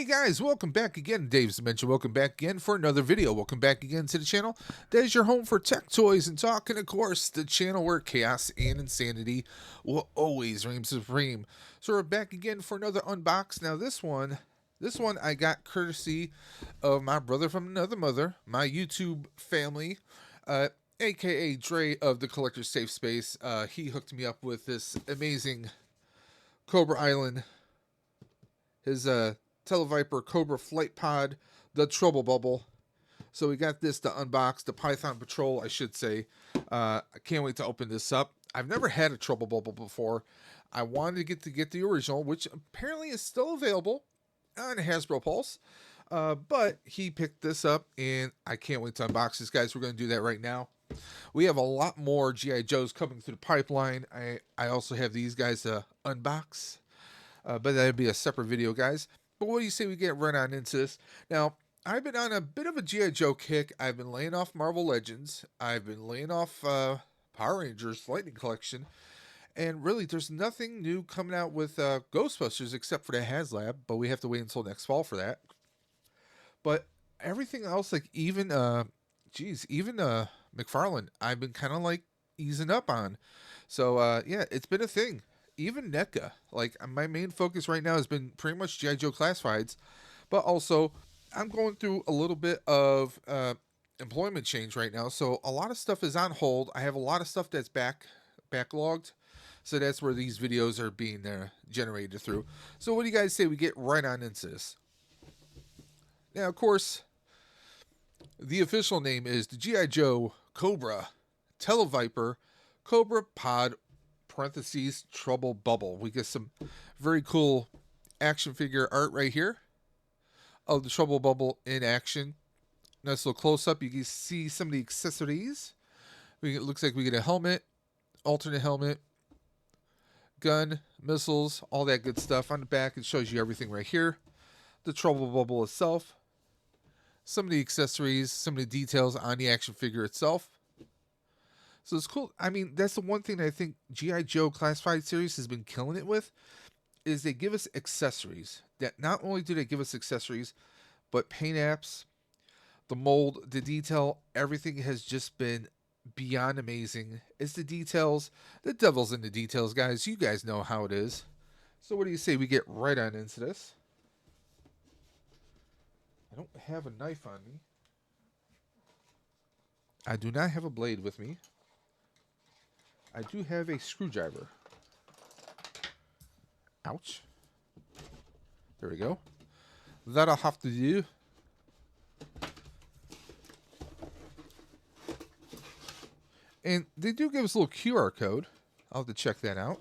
Hey guys, welcome back again. Dave's Dimension. Welcome back again for another video. Welcome back again to the channel. That is your home for tech, toys, and talk, and of course, the channel where chaos and insanity will always reign supreme. So we're back again for another unbox. Now this one I got courtesy of my brother from another mother, my YouTube family, aka Dre of the Collector's Safe Space. He hooked me up with this amazing Cobra Island, his Televiper Cobra Flight Pod, the Trouble Bubble. So we got this to unbox, the Python Patrol, I should say. I can't wait to open this up. I've never had a Trouble Bubble before. I wanted to get the original, which apparently is still available on Hasbro Pulse. But he picked this up, and I can't wait to unbox this, guys. We're going to do that right now. We have a lot more G.I. Joes coming through the pipeline. I also have these guys to unbox. But that'd be a separate video, guys. But what do you say we get right on into this? Now, I've been on a bit of a G.I. Joe kick. I've been laying off Marvel Legends. I've been laying off Power Rangers Lightning Collection. And really, there's nothing new coming out with Ghostbusters except for the HasLab. But we have to wait until next fall for that. But everything else, like even, McFarlane, I've been kind of like easing up on. So, yeah, it's been a thing. Even NECA, like my main focus right now has been pretty much G.I. Joe Classifieds, but also I'm going through a little bit of employment change right now, so a lot of stuff is on hold. I have a lot of stuff that's backlogged, so that's where these videos are being generated through. So what do you guys say we get right on into this? Now, of course, the official name is the G.I. Joe Cobra Televiper Cobra Pod parentheses Trouble Bubble. We get some very cool action figure art right here of the Trouble Bubble in action. Nice little close up. You can see some of the accessories. It looks like we get a helmet, alternate helmet, gun, missiles, all that good stuff. On the back, it shows you everything right here. The Trouble Bubble itself, some of the accessories, some of the details on the action figure itself. So it's cool. I mean, that's the one thing that I think G.I. Joe Classified series has been killing it with, is they give us accessories. That not only do they give us accessories, but paint apps, the mold, the detail, everything has just been beyond amazing. It's the details. The devil's in the details, guys. You guys know how it is. So what do you say we get right on into this? I don't have a knife on me. I do not have a blade with me. I do have a screwdriver. Ouch. There we go. That'll have to do. And they do give us a little QR code. I'll have to check that out.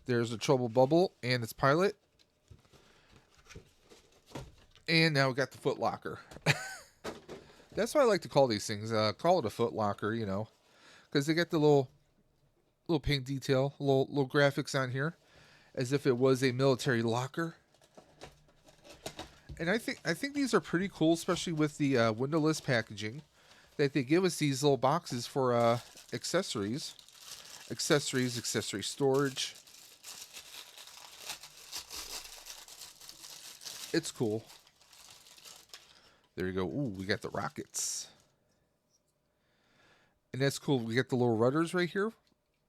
There's the Trouble Bubble and its pilot. And now we got the Foot Locker. That's what I like to call these things. Call it a Foot Locker, you know, because they get the little paint detail, little graphics on here, as if it was a military locker. And I think these are pretty cool, especially with the windowless packaging, that they give us these little boxes for accessory storage. It's cool. There you go. Ooh, we got the rockets. And that's cool. We got the little rudders right here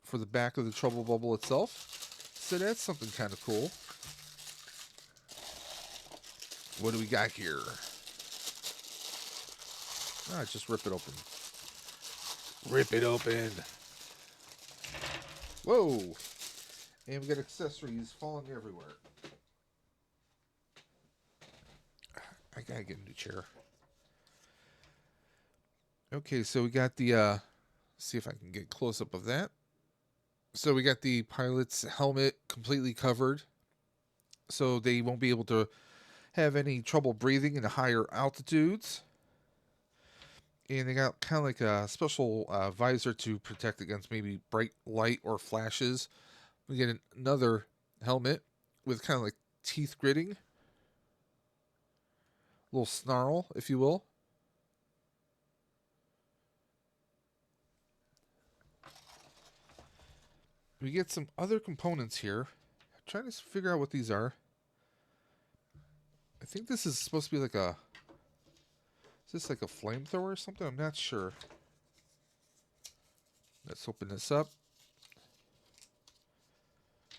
for the back of the Trouble Bubble itself. So that's something kind of cool. What do we got here? Just rip it open. Rip it open. Whoa. And we got accessories falling everywhere. I gotta get a new chair. Okay, so we got the, see if I can get a close up of that. So we got the pilot's helmet completely covered, so they won't be able to have any trouble breathing in the higher altitudes. And they got kind of like a special visor to protect against maybe bright light or flashes. We get another helmet with kind of like teeth gritting. A little snarl, if you will. We get some other components here trying to figure out what these are. I think this is supposed to be like a... Is this like a flamethrower or something? I'm not sure. Let's open this up.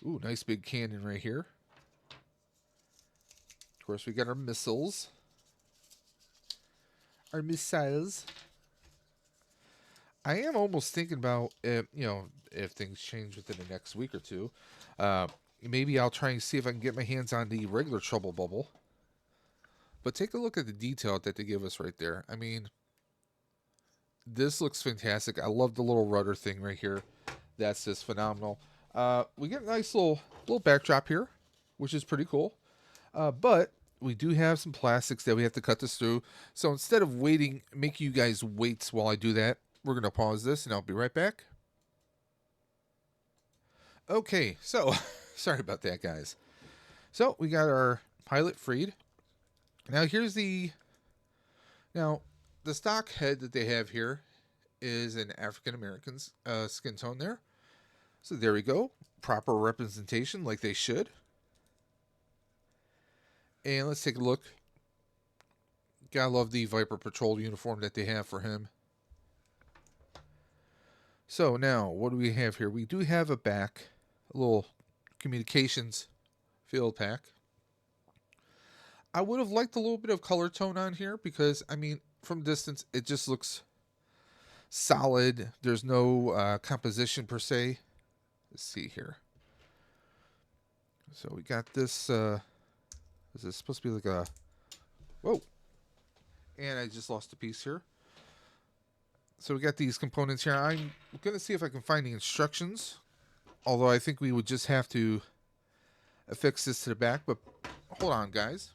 Ooh, nice big cannon right here. Of course, we got our missiles. Our missiles. I am almost thinking about, if things change within the next week or two, maybe I'll try and see if I can get my hands on the regular Trouble Bubble. But take a look at the detail that they give us right there. I mean, this looks fantastic. I love the little rudder thing right here. That's just phenomenal. We get a nice little backdrop here, which is pretty cool. But we do have some plastics that we have to cut this through. So instead of making you guys wait while I do that, we're going to pause this and I'll be right back. Okay, so sorry about that, guys. So we got our pilot freed. Now the stock head that they have here is an African American skin tone there. So there we go. Proper representation like they should. And let's take a look. Gotta love the Viper Patrol uniform that they have for him. So now, what do we have here? We do have a little communications field pack. I would have liked a little bit of color tone on here because, I mean, from distance, it just looks solid. There's no composition per se. Let's see here. So we got this. Is this supposed to be like a... Whoa. And I just lost a piece here. So we got these components here. I'm going to see if I can find the instructions. Although I think we would just have to affix this to the back. But hold on, guys.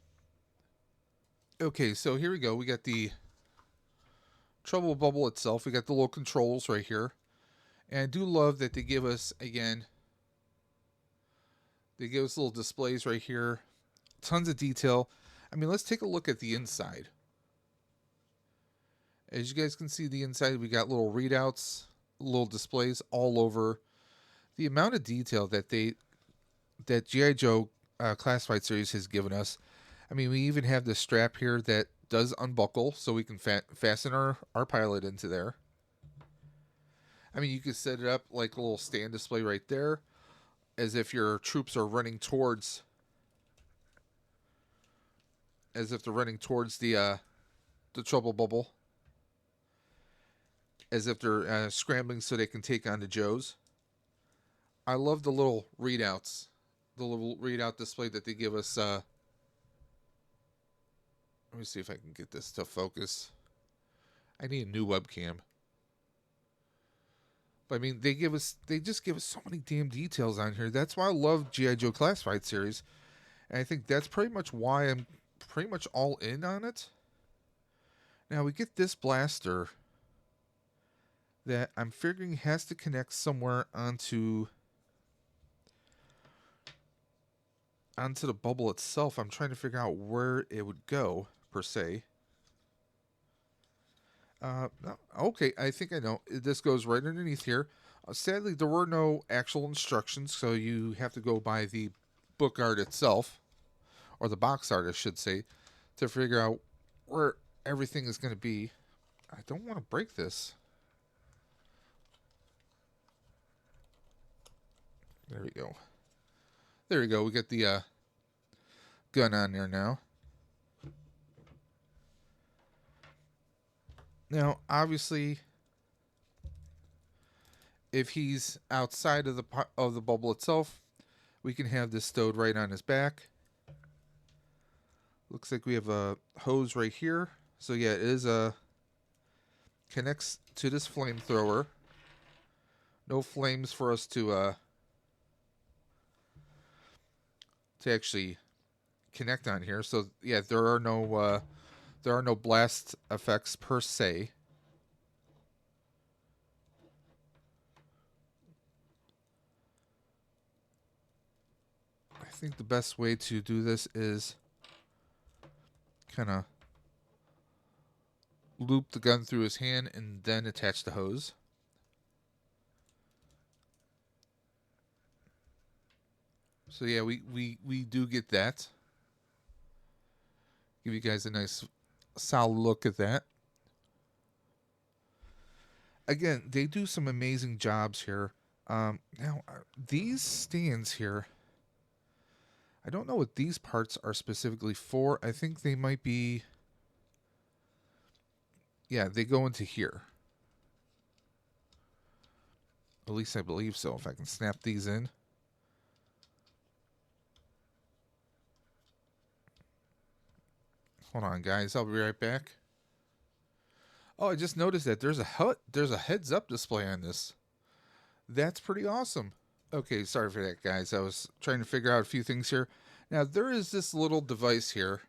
Okay, so here we go. We got the Trouble Bubble itself. We got the little controls right here. And I do love that they give us, again, they give us little displays right here. Tons of detail. I mean, let's take a look at the inside. As you guys can see the inside, we got little readouts, little displays all over. The amount of detail that G.I. Joe Classified Series has given us. I mean, we even have this strap here that does unbuckle, so we can fasten our pilot into there. I mean, you could set it up like a little stand display right there, as if your troops are running towards... As if they're running towards the Trouble Bubble. As if they're scrambling so they can take on the Joes. I love the little readouts. The little readout display that they give us. Let me see if I can get this to focus. I need a new webcam. But I mean, they just give us so many damn details on here. That's why I love G.I. Joe Classified Series. And I think that's pretty much why I'm pretty much all in on it. Now we get this blaster that I'm figuring has to connect somewhere onto the bubble itself. I'm trying to figure out where it would go, per se. Okay, I think I know. This goes right underneath here. Sadly, there were no actual instructions, so you have to go by the book art itself, or the box art, I should say, to figure out where everything is going to be. I don't want to break this. There we go. There we go. We get the gun on there now. Now, obviously, if he's outside of the bubble itself, we can have this stowed right on his back. Looks like we have a hose right here. So yeah, it is connects to this flamethrower. No flames for us to actually connect on here. So yeah, there are no blast effects per se. I think the best way to do this is kind of loop the gun through his hand and then attach the hose. So yeah, we do get that. Give you guys a nice solid look at that. Again, they do some amazing jobs here. Now, these stands here, I don't know what these parts are specifically for. I think they might be, yeah, they go into here. At least I believe so. If I can snap these in. Hold on, guys. I'll be right back. Oh, I just noticed that there's a heads up display on this. That's pretty awesome. Okay, sorry for that, guys. I was trying to figure out a few things here. Now, there is this little device here,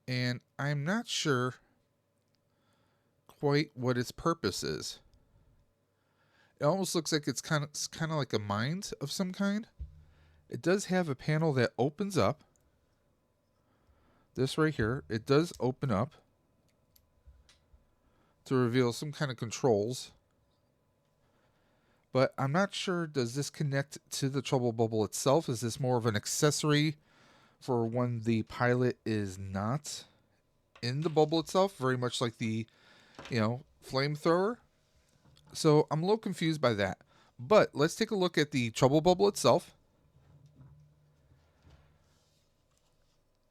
and I'm not sure quite what its purpose is. It almost looks like it's kind of like a mind of some kind. It does have a panel that opens up. This right here, it does open up to reveal some kind of controls. But I'm not sure, does this connect to the trouble bubble itself? Is this more of an accessory for when the pilot is not in the bubble itself? Very much like the, flamethrower. So I'm a little confused by that. But let's take a look at the trouble bubble itself.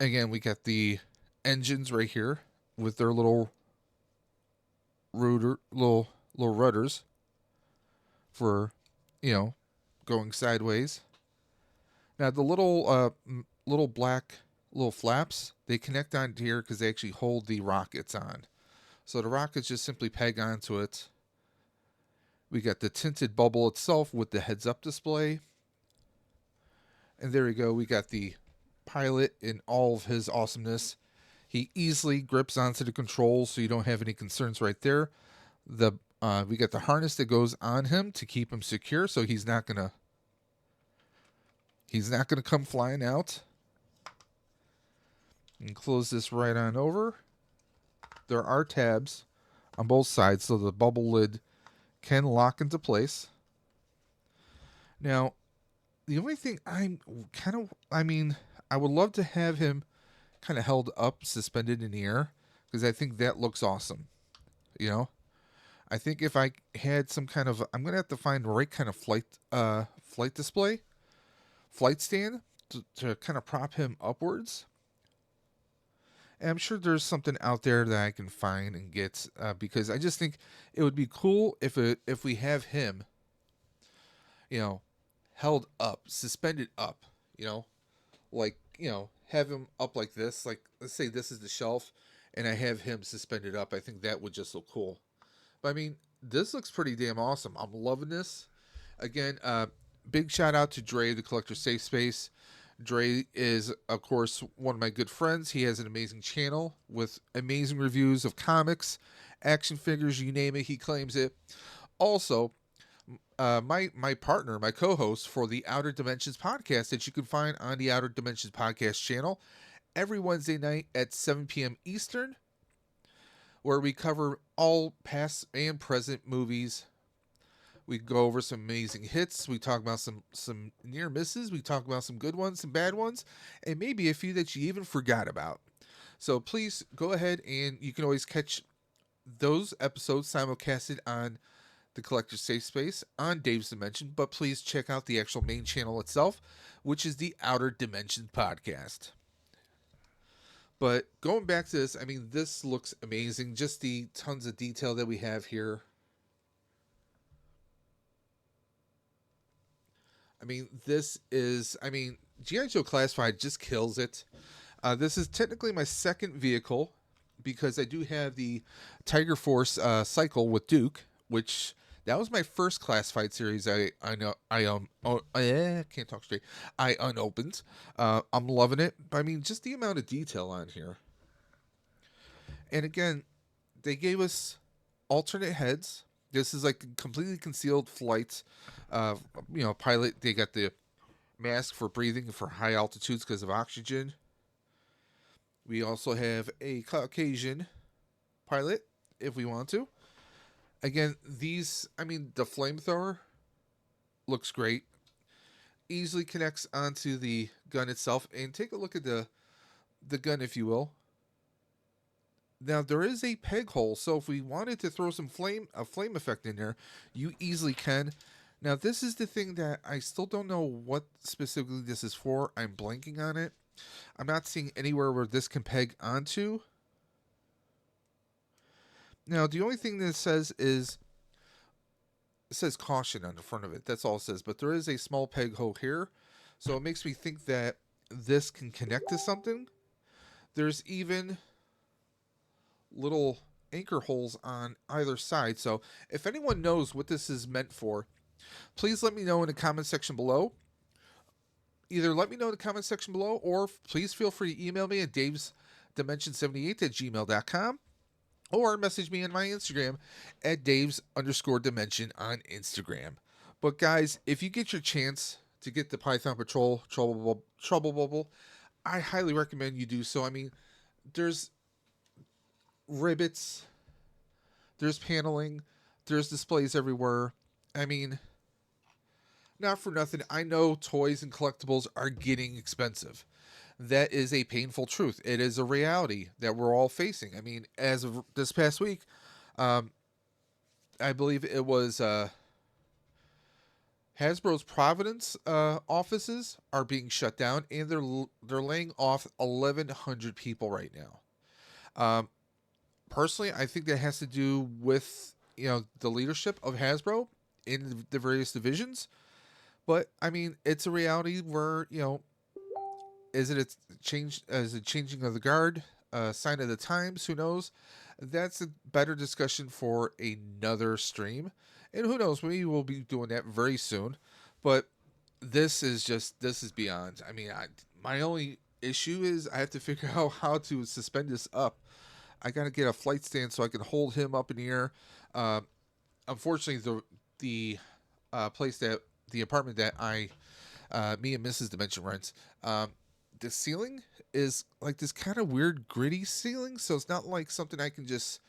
Again, we got the engines right here with their little little rudders for, going sideways. Now the little black little flaps, they connect onto here because they actually hold the rockets on. So the rockets just simply peg onto it. We got the tinted bubble itself with the heads up display. And there we go. We got the pilot in all of his awesomeness. He easily grips onto the controls, so you don't have any concerns right there. We got the harness that goes on him to keep him secure, so he's not gonna come flying out. And close this right on over. There are tabs on both sides, so the bubble lid can lock into place. Now, the only thing I would love to have him kind of held up, suspended in the air, because I think that looks awesome. I think if I had some kind of, I'm gonna have to find the right kind of flight display, flight stand to kind of prop him upwards. And I'm sure there's something out there that I can find and get, because I just think it would be cool if we have him, held up, suspended up, like, have him up like this. Like, let's say this is the shelf, and I have him suspended up. I think that would just look cool. But I mean, this looks pretty damn awesome. I'm loving this. Again, big shout out to Dre, the Collector Safe Space. Dre is, of course, one of my good friends. He has an amazing channel with amazing reviews of comics, action figures, you name it, he claims it. Also, my partner, my co-host for the Outer Dimensions podcast that you can find on the Outer Dimensions podcast channel every Wednesday night at 7 p.m. Eastern, where we cover all past and present movies. We go over some amazing hits. We talk about some near misses. We talk about some good ones, some bad ones, and maybe a few that you even forgot about. So please go ahead, and you can always catch those episodes simulcasted on the Collector's Safe Space on Dave's Dimension, but please check out the actual main channel itself, which is the Outer Dimension podcast. But going back to this, I mean, this looks amazing. Just the tons of detail that we have here. I mean, G.I. Joe Classified just kills it. This is technically my second vehicle because I do have the Tiger Force cycle with Duke, which that was my first classified series. I can't talk straight. I unopened. I'm loving it. I mean, just the amount of detail on here. And again, they gave us alternate heads. This is like a completely concealed flight. Pilot. They got the mask for breathing for high altitudes because of oxygen. We also have a Caucasian pilot if we want to. Again, the flamethrower looks great. easily connects onto the gun itself. And take a look at the gun, if you will. Now there is a peg hole, so if we wanted to throw a flame effect in there, you easily can. Now this is the thing that I still don't know what specifically this is for. I'm blanking on it. I'm not seeing anywhere where this can peg onto. Now the only thing that it says is it says caution on the front of it. That's all it says. But there is a small peg hole here, so it makes me think that this can connect to something. There's even little anchor holes on either side. So if anyone knows what this is meant for, please let me know in the comment section below. Either let me know in the comment section below, or please feel free to email me at davesdimension78 at gmail.com, or message me on my Instagram at daves_dimension on Instagram. But guys, if you get your chance to get the Python Patrol Trouble Bubble, I highly recommend you do so. I mean, there's ribbits, there's paneling, there's displays everywhere. I mean, not for nothing, I know toys and collectibles are getting expensive. That is a painful truth. It is a reality that we're all facing. I mean, as of this past week, I believe it was Hasbro's Providence offices are being shut down, and they're laying off 1,100 people right now. Personally, I think that has to do with the leadership of Hasbro in the various divisions. But I mean, it's a reality where is it a change? Is it changing of the guard? Sign of the times? Who knows? That's a better discussion for another stream, and who knows? We will be doing that very soon. But this is beyond. I mean, my only issue is I have to figure out how to suspend this up. I gotta get a flight stand so I can hold him up in the air. Unfortunately, the apartment that me and Mrs. Dimension rents, the ceiling is like this kind of weird gritty ceiling, so it's not like something I can just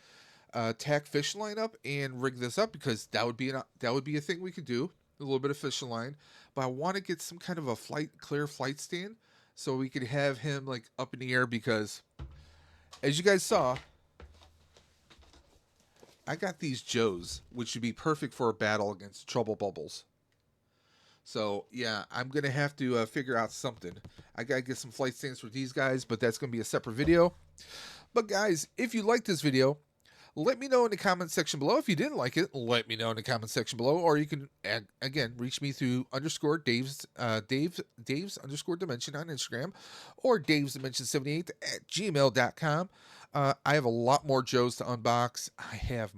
tack fish line up and rig this up, because that would be a thing we could do, a little bit of fish line. But I want to get some kind of a clear flight stand so we could have him like up in the air, because as you guys saw, I got these Joes, which would be perfect for a battle against Trouble Bubbles. So yeah, I'm gonna have to figure out something. I gotta get some flight stands for these guys, but that's gonna be a separate video. But guys, if you liked this video, let me know in the comment section below. If you didn't like it, let me know in the comment section below, or you can again reach me through Dave's _dimension on Instagram, or davesdimension78 at gmail.com. I have a lot more Joes to unbox. I have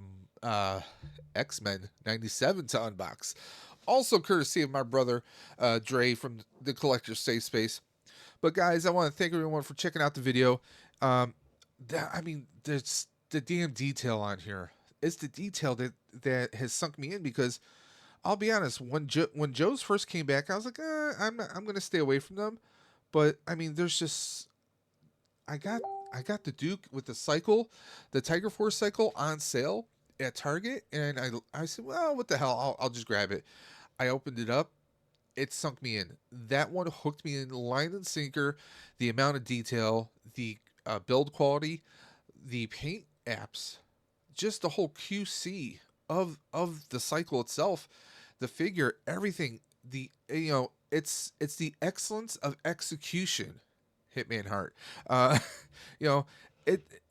X-Men 97 to unbox, also courtesy of my brother Dre from the Collector's Safe Space. But guys, I want to thank everyone for checking out the video. There's the damn detail on here. It's the detail that has sunk me in, because I'll be honest, when Joe's first came back, I was like, I'm gonna stay away from them. But I mean, there's just I got the Duke with the cycle, the Tiger Force cycle on sale at Target, and I said, well, what the hell? I'll just grab it. I opened it up. It sunk me in. That one hooked me in line and sinker. The amount of detail, the build quality, the paint apps, just the whole QC of the cycle itself, the figure, everything. It's the excellence of execution. Hitman Heart.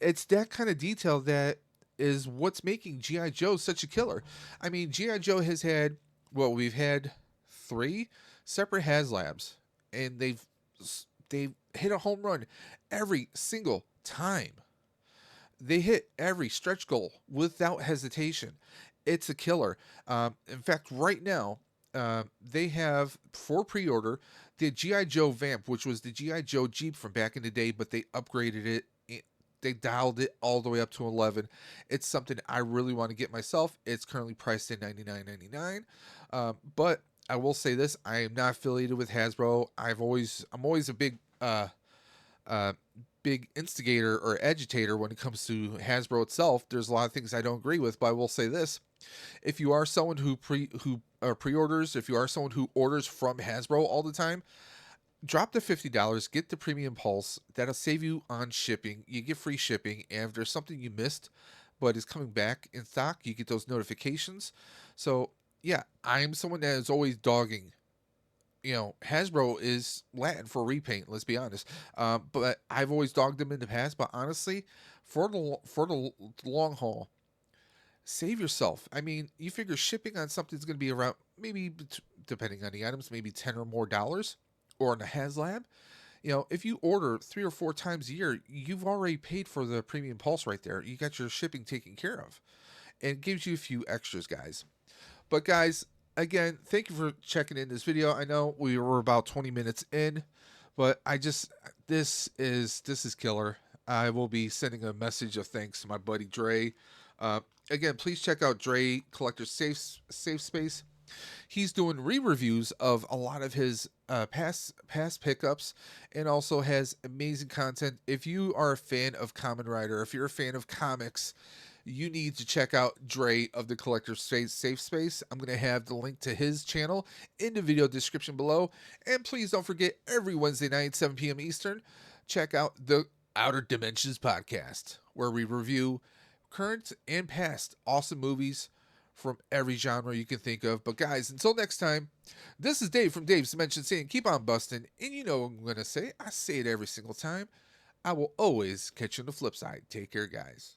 It's that kind of detail that is what's making G.I. Joe such a killer. I mean, G.I. Joe has had, we've had 3 separate HasLabs, and they've hit a home run every single time. They hit every stretch goal without hesitation. It's a killer. In fact, right now, they have, for pre-order, the G.I. Joe Vamp, which was the G.I. Joe Jeep from back in the day, but they upgraded it. They dialed it all the way up to 11. It's something I really want to get myself. It's currently priced at $99.99. But I will say this: I am not affiliated with Hasbro. I'm always a big big instigator or agitator when it comes to Hasbro itself. There's a lot of things I don't agree with, but I will say this: If you are someone who pre-orders, if you are someone who orders from Hasbro all the time, drop the $50, get the Premium Pulse. That'll save you on shipping. You get free shipping, and if there's something you missed but is coming back in stock, you get those notifications. So yeah, I'm someone that is always dogging. Hasbro is Latin for repaint. Let's be honest. But I've always dogged them in the past. But honestly, for the long haul, save yourself. I mean, you figure shipping on something's going to be around maybe depending on the items, maybe $10 or more, or on the HasLab. If you order 3 or 4 times a year, you've already paid for the Premium Pulse right there. You got your shipping taken care of, and it gives you a few extras, guys. But guys, again, thank you for checking in this video. I know we were about 20 minutes in, but this is killer. I will be sending a message of thanks to my buddy Dre. Again, please check out Dre Collector Safe Space. He's doing re-reviews of a lot of his past pickups, and also has amazing content. If you are a fan of Kamen Rider, if you're a fan of comics, you need to check out Dre of the Collector Safe Space. I'm going to have the link to his channel in the video description below. And please don't forget, every Wednesday night, 7 p.m. Eastern, check out the Outer Dimensions podcast, where we review current and past awesome movies from every genre you can think of. But guys, until next time, this is Dave from Dave's Dimension saying keep on busting. And you know what I'm going to say. I say it every single time. I will always catch you on the flip side. Take care, guys.